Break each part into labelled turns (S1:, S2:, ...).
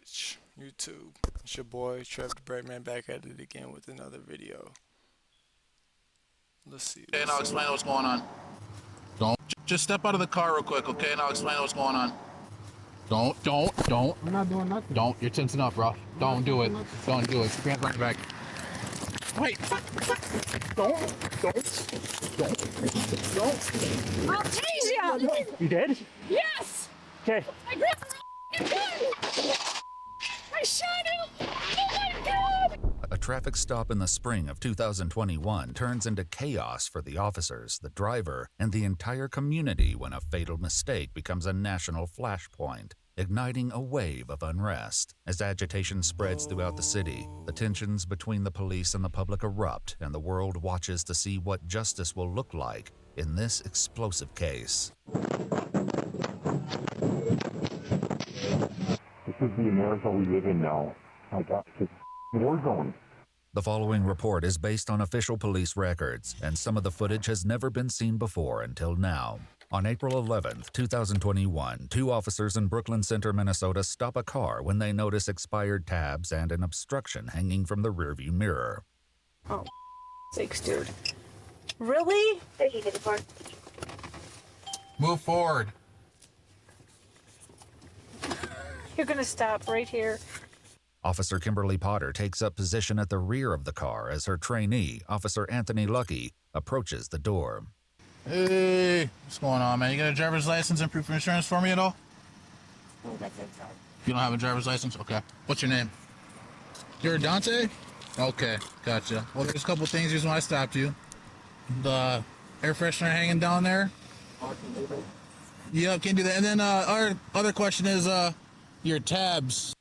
S1: Twitch, YouTube. It's your boy TrevTheBreadman back at it again with another video. Let's see.
S2: Okay, and I'll explain what's going on. Don't. Just step out of the car real quick, okay? And I'll explain what's going on. Don't.
S3: I'm not doing nothing.
S2: Don't. You're tensing up, bro. Don't do it. Don't do it. Stand right back. Wait. Don't.
S4: I'll tease you!
S3: You did?
S4: Yes!
S3: Okay.
S4: I grabbed the gun! I shot him! Oh my god!
S5: A traffic stop in the spring of 2021 turns into chaos for the officers, the driver, and the entire community when a fatal mistake becomes a national flashpoint, igniting a wave of unrest. As agitation spreads throughout the city, the tensions between the police and the public erupt, and the world watches to see what justice will look like in this explosive case.
S6: This is the America we live in now. My gosh, it's a war zone.
S5: The following report is based on official police records, and some of the footage has never been seen before until now. On April 11, 2021, two officers in Brooklyn Center, Minnesota stop a car when they notice expired tabs and an obstruction hanging from the rearview mirror.
S4: Oh, sakes, dude. Really?
S2: Move forward.
S4: You're gonna stop right here.
S5: Officer Kimberly Potter takes up position at the rear of the car as her trainee, Officer Anthony Lucky, approaches the door.
S2: Hey, what's going on, man? You got a driver's license and proof of insurance for me at all? You don't have a driver's license? Okay. What's your name? You're Dante? Okay, gotcha. Well, there's a couple things. Here's why I stopped you. The air freshener hanging down there. Yep, can't do that. And then our other question is your tabs.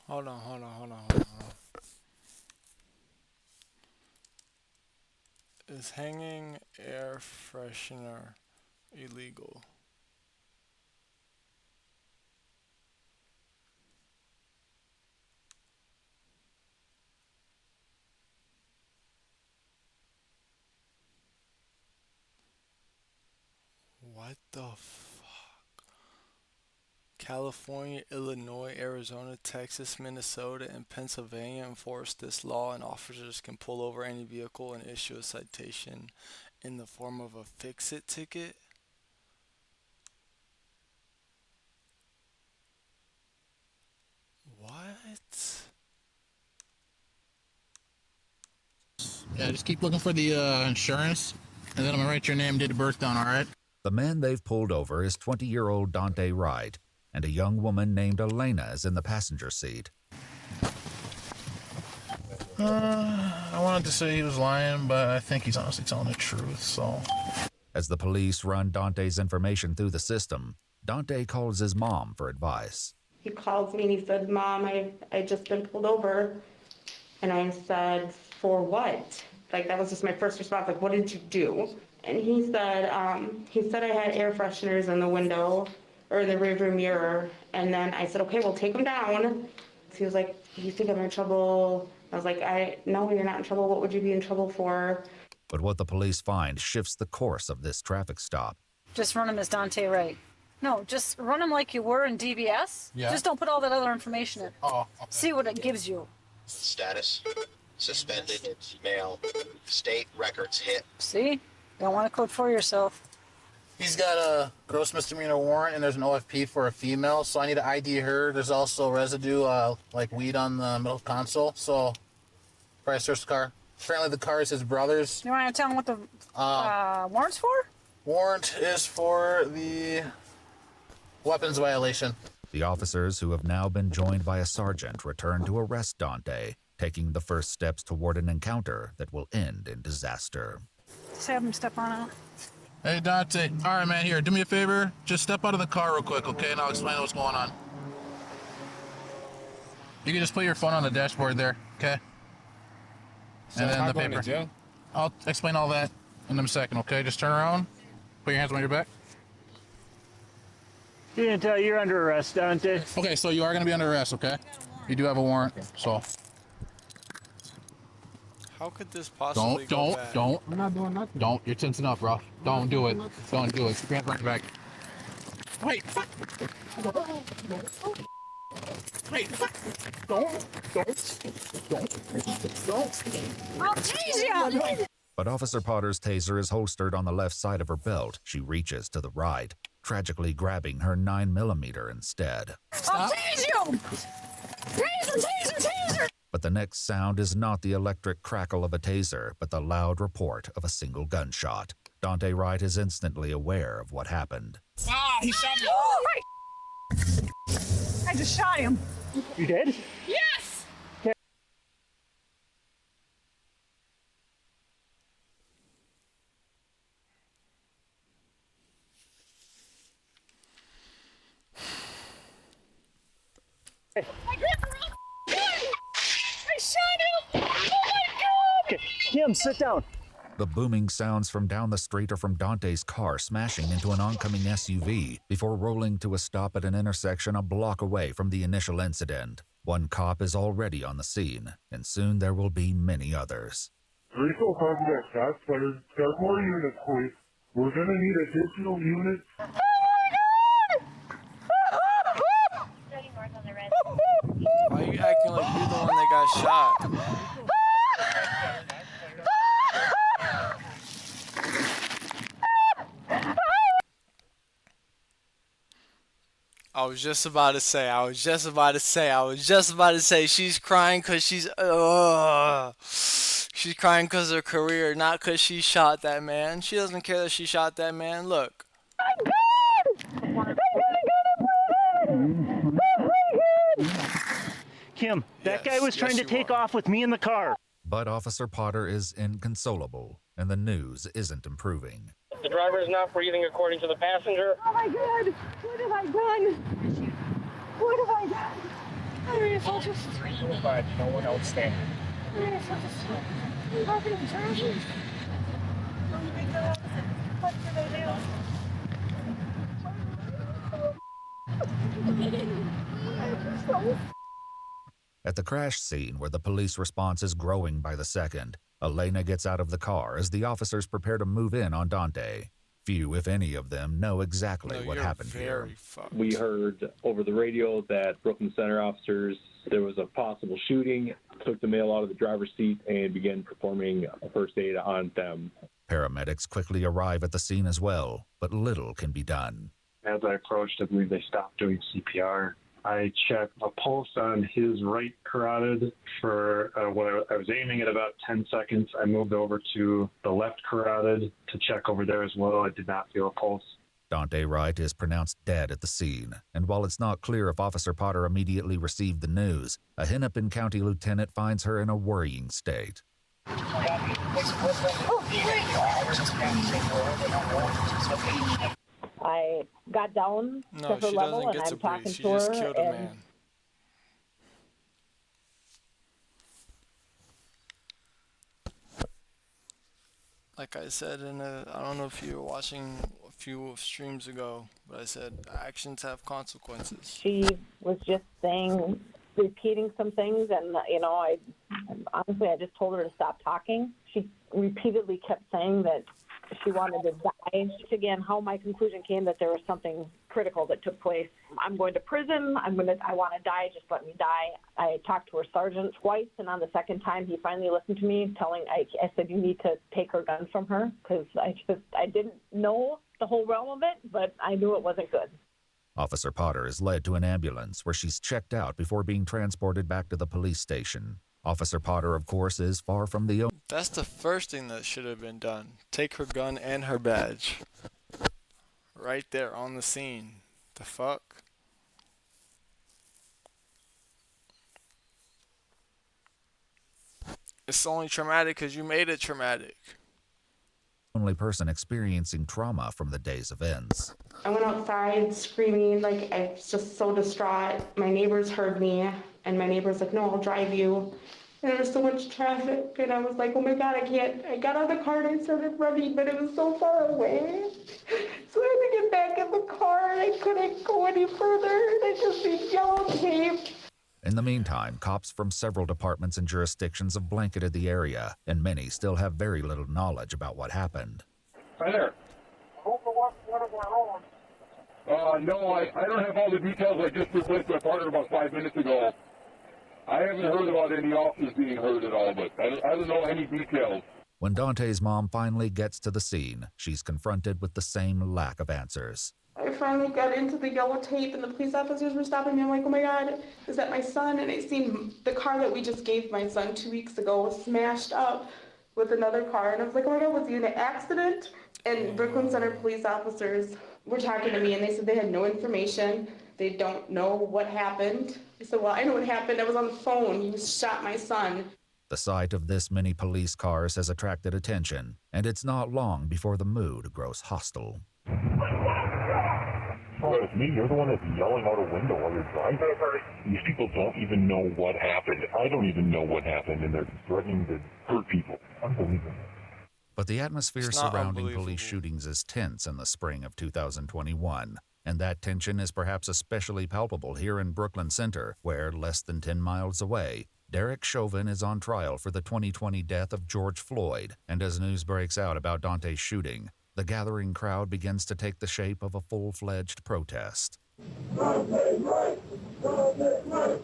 S1: Hold on. Is hanging air freshener illegal? What the fuck? California, Illinois, Arizona, Texas, Minnesota, and Pennsylvania enforce this law, and officers can pull over any vehicle and issue a citation in the form of a fix-it ticket. What?
S2: Yeah, just keep looking for the insurance, and then I'm gonna write your name, date of birth down, all right?
S5: The man they've pulled over is 20-year-old Dante Wright, and a young woman named Elena is in the passenger seat.
S2: I wanted to say he was lying, but I think he's honestly telling the truth, so.
S5: As the police run Dante's information through the system, Dante calls his mom for advice.
S7: He calls me and he said, "Mom, I just been pulled over." And I said, "For what?" Like, that was just my first response. Like, what did you do? And he said I had air fresheners in the window or the rearview mirror. And then I said, "Okay, well, take them down." He was like, "You think I'm in trouble?" I was like, "No, you're not in trouble. What would you be in trouble for?"
S5: But what the police find shifts the course of this traffic stop.
S4: Just run him as Dante Wright. No, just run him like you were in DBS.
S2: Yeah.
S4: Just don't put all that other information in.
S2: Oh, okay.
S4: See what it gives you.
S8: Status, suspended, mail, state records hit.
S4: See? Don't want to code for yourself.
S2: He's got a gross misdemeanor warrant, and there's an OFP for a female, so I need to ID her. There's also residue, like weed on the middle console, so probably search the car. Apparently the car is his brother's.
S4: You want to tell him what the warrant's for?
S2: Warrant is for the weapons violation.
S5: The officers, who have now been joined by a sergeant, return to arrest Dante, taking the first steps toward an encounter that will end in disaster.
S4: Just have him step on out.
S2: Hey, Dante. All right, man, here, do me a favor. Just step out of the car real quick, okay, and I'll explain what's going on. You can just put your phone on the dashboard there, okay?
S3: So
S2: And then
S3: am I
S2: the
S3: going
S2: paper.
S3: to jail?
S2: I'll explain all that in a second, okay? Just turn around, put your hands on your back.
S3: You didn't tell you're under arrest, Dante.
S2: Okay, so you are going to be under arrest, okay? You do have a warrant, so.
S1: How could this possibly go bad?
S2: Don't. I'm not doing nothing. Don't. You're tensing up, bro. Don't do it. Don't do it. Stand right back. Wait. Wait. Don't.
S4: I'll tase you!
S5: But Officer Potter's taser is holstered on the left side of her belt. She reaches to the right, tragically grabbing her 9mm instead.
S4: I'll tase you! Taser, taser, taser!
S5: But the next sound is not the electric crackle of a taser, but the loud report of a single gunshot. Dante Wright is instantly aware of what happened.
S2: Ah, he shot me.
S4: Oh, I just shot him.
S3: You did?
S4: Yes! I grabbed the wrong gun! I shot him! Oh my god!
S3: Okay, Kim, sit down.
S5: The booming sounds from down the street are from Dante's car smashing into an oncoming SUV before rolling to a stop at an intersection a block away from the initial incident. One cop is already on the scene, and soon there will be many others.
S6: Rico contact shots fired. Start more units, please. We're gonna need additional units.
S1: Why are you acting like you're the one that got shot? I was just about to say, she's crying because she's crying because of her career, not because she shot that man. She doesn't care that she shot that man. Look.
S3: Kim, that
S1: Yes,
S3: guy was trying
S1: yes,
S3: to
S1: you
S3: take
S1: are.
S3: off with me in the car.
S5: But Officer Potter is inconsolable, and the news isn't improving.
S9: The driver is not breathing according to the passenger.
S4: Oh my god! What have I done? What have I done? I mean, if I'll just...
S9: But no one else there.
S4: I mean, if I'll just... How can I turn this? What did I do?
S5: At the crash scene, where the police response is growing by the second, Elena gets out of the car as the officers prepare to move in on Dante. Few, if any of them, know exactly
S1: No,
S5: what
S1: you're
S5: happened here.
S1: very fucked.
S10: We heard over the radio that Brooklyn Center officers, there was a possible shooting, took the male out of the driver's seat, and began performing a first aid on them.
S5: Paramedics quickly arrive at the scene as well, but little can be done.
S6: As I approached, I believe they stopped doing CPR. I checked a pulse on his right carotid for when I was aiming at about 10 seconds. I moved over to the left carotid to check over there as well. I did not feel a pulse.
S5: Dante Wright is pronounced dead at the scene, and while it's not clear if Officer Potter immediately received the news, a Hennepin County lieutenant finds her in a worrying state.
S11: I got down
S1: No,
S11: to her
S1: she
S11: level
S1: doesn't
S11: and
S1: get
S11: I'm
S1: to
S11: talking
S1: breathe. She
S11: to her.
S1: just killed a
S11: And
S1: man. Like I said I don't know if you were watching a few streams ago, but I said actions have consequences.
S11: she was just saying, repeating some things, and I honestly I just told her to stop talking. She repeatedly kept saying that she wanted to die. Again, how my conclusion came that there was something critical that took place. I'm going to prison. I want to die. Just let me die. I talked to her sergeant twice, and on the second time, he finally listened to me, I said, you need to take her gun from her, because I didn't know the whole realm of it, but I knew it wasn't good.
S5: Officer Potter is led to an ambulance where she's checked out before being transported back to the police station. Officer Potter, of course, is far from the only.
S1: That's the first thing that should have been done. Take her gun and her badge. Right there on the scene. The fuck? It's only traumatic because you made it traumatic.
S5: Only person experiencing trauma from the day's events.
S7: I went outside screaming, like I was just so distraught. My neighbors heard me, and my neighbor's like, no, I'll drive you. And there was so much traffic, and I was like, oh my God, I can't. I got out of the car and I started running, but it was so far away. So I had to get back in the car, and I couldn't go any further. And I just see yellow tape.
S5: In the meantime, cops from several departments and jurisdictions have blanketed the area, and many still have very little knowledge about what happened.
S12: Hi there. No, I don't have all the details. I just replaced my partner about 5 minutes ago. I haven't heard about any officers being hurt at all, but I don't know any details.
S5: When Dante's mom finally gets to the scene, she's confronted with the same lack of answers.
S7: I finally got into the yellow tape and the police officers were stopping me. I'm like, oh my God, is that my son? And I seen the car that we just gave my son 2 weeks ago was smashed up with another car. And I was like, oh my God, was he in an accident? And Brooklyn Center police officers were talking to me and they said they had no information. They don't know what happened. I said, well, I know what happened. I was on the phone. You shot my son.
S5: The sight of this many police cars has attracted attention, and it's not long before the mood grows hostile.
S12: Oh, it's me. You're the one that's yelling out a window while you're driving. These people don't even know what happened. I don't even know what happened, and they're threatening to hurt people. Unbelievable.
S5: But the atmosphere surrounding police shootings is tense in the spring of 2021, and that tension is perhaps especially palpable here in Brooklyn Center, where, less than 10 miles away, Derek Chauvin is on trial for the 2020 death of George Floyd, and as news breaks out about Dante's shooting, the gathering crowd begins to take the shape of a full-fledged protest.
S12: Hold the space! Hold the space!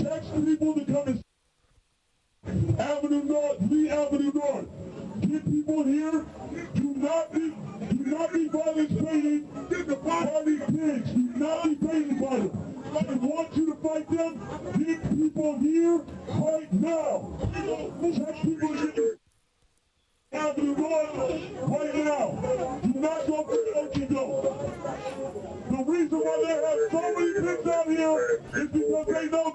S12: Text people to come and Avenue North, Lee Avenue North. Get people here. Do not be violence painted by these pigs. Do not be painted by them. I want you to fight them. Get people here right now. Text people to get Avenue North right now. Do not go for the antidote. The reason why they have so many pigs out here is because they know.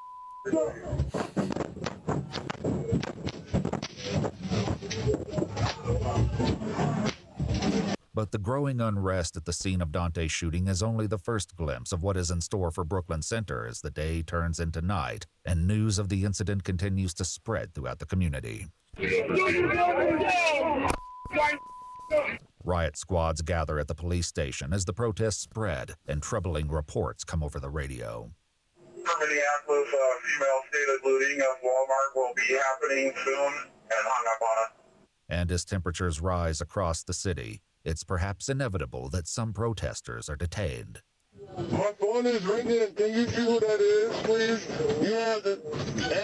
S5: But the growing unrest at the scene of Dante's shooting is only the first glimpse of what is in store for Brooklyn Center as the day turns into night and news of the incident continues to spread throughout the community. Riot squads gather at the police station as the protests spread and troubling reports come over the radio.
S13: Minneapolis, female stated looting of Walmart will be happening soon, and hung up on it.
S5: And as temperatures rise across the city, it's perhaps inevitable that some protesters are detained.
S12: My phone is ringing. Can you see who that is, please? You have to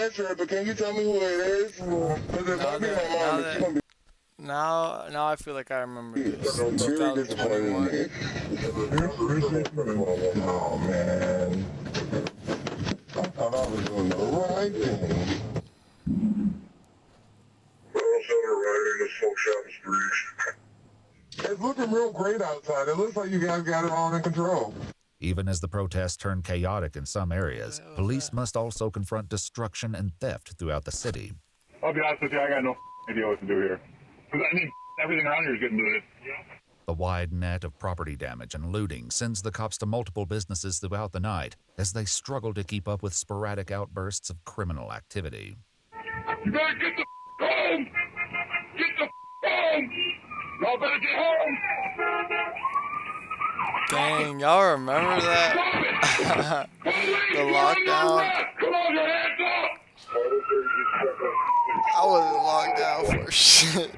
S12: answer it, but can you tell me who it is? Because it might be my mom.
S1: Now I feel like I remember this. 2021.
S12: Oh, man. I thought I was doing the right thing. It's looking real great outside. It looks like you guys got it all in control.
S5: Even as the protests turn chaotic in some areas, police must also confront destruction and theft throughout the city.
S12: I'll be honest with you, I got no idea what to do here. Because I mean, everything around here is getting looted.
S5: The wide net of property damage and looting sends the cops to multiple businesses throughout the night as they struggle to keep up with sporadic outbursts of criminal activity.
S12: You better get the home! Get the home! Y'all better get home!
S1: Dang, y'all remember that? The lockdown?
S12: Come on, your hands up!
S1: I wasn't locked down for shit.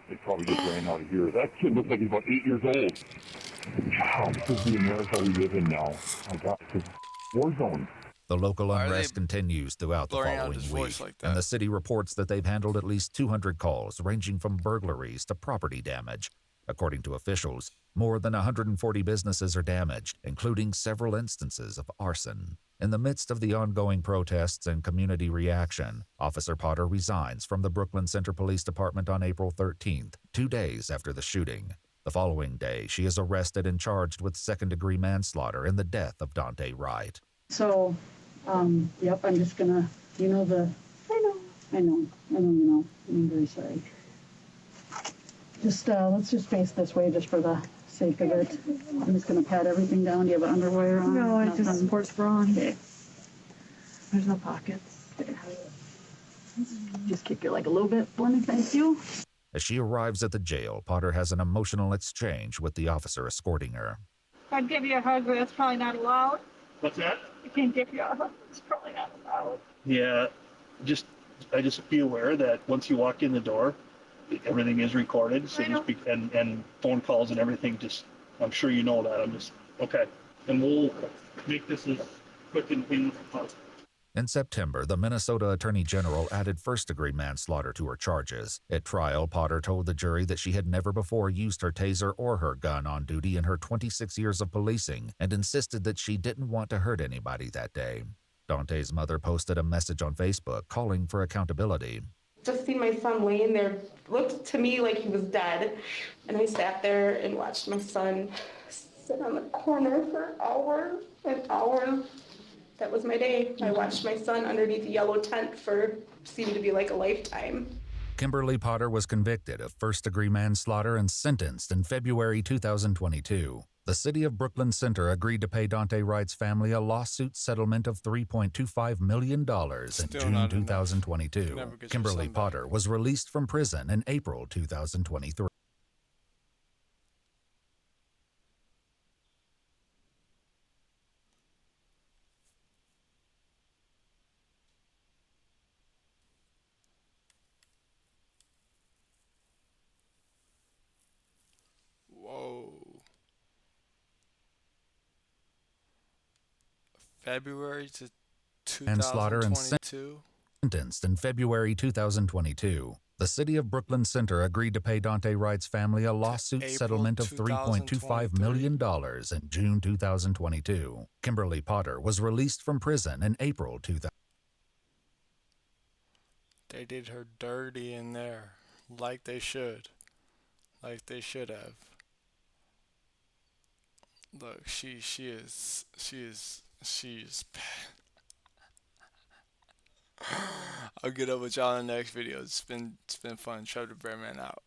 S12: They probably just ran out of here. That kid looks like he's about 8 years old. Wow, this is the America we live in now. My God, this is war zone.
S5: The local unrest continues throughout the
S1: blurring out
S5: following
S1: his
S5: week,
S1: voice like that?
S5: and the city reports that they've handled at least 200 calls ranging from burglaries to property damage. According to officials, more than 140 businesses are damaged, including several instances of arson. In the midst of the ongoing protests and community reaction, Officer Potter resigns from the Brooklyn Center Police Department on April 13th, 2 days after the shooting. The following day, she is arrested and charged with second-degree manslaughter in the death of Dante Wright.
S14: So, yep, I'm just gonna, I know, I'm very sorry. Just, let's just face this way just for the sake of it. I'm just gonna pat everything down. Do you have underwear on?
S15: No, I just sports bra on.
S14: Okay.
S15: There's no pockets.
S14: Okay. Just kick your leg a little bit for me, thank you.
S5: As she arrives at the jail, Potter has an emotional exchange with the officer escorting her.
S15: I'd give you a hug, but that's probably not allowed.
S3: What's that?
S15: I can't give you a hug. It's probably not allowed.
S3: Yeah, I just be aware that once you walk in the door, everything is recorded, so you speak, and phone calls and everything. Just, I'm sure you know that. I'm just okay, and we'll make this as quick and clean as possible.
S5: In September, the Minnesota Attorney General added first-degree manslaughter to her charges. At trial, Potter told the jury that she had never before used her taser or her gun on duty in her 26 years of policing and insisted that she didn't want to hurt anybody that day. Dante's mother posted a message on Facebook calling for accountability.
S7: Just see my son laying there, looked to me like he was dead. And I sat there and watched my son sit on the corner for hours and hours. That was my day. I watched my son underneath the yellow tent for seemed to be like a lifetime.
S5: Kimberly Potter was convicted of first-degree manslaughter and sentenced in February 2022. The city of Brooklyn Center agreed to pay Dante Wright's family a lawsuit settlement of $3.25 million in June 2022. Kimberly Potter was released from prison in April 2023.
S1: Whoa. February to
S5: Manslaughter and
S1: 2022.
S5: sentenced in February 2022. The city of Brooklyn Center agreed to pay Dante Wright's family a lawsuit settlement of $3.25 million in June 2022. Kimberly Potter was released from prison in April 2000.
S1: They did her dirty in there, like they should. Like they should have. Look, she is. I'll get up with y'all in the next video. It's been fun. TrevTheBreadman out.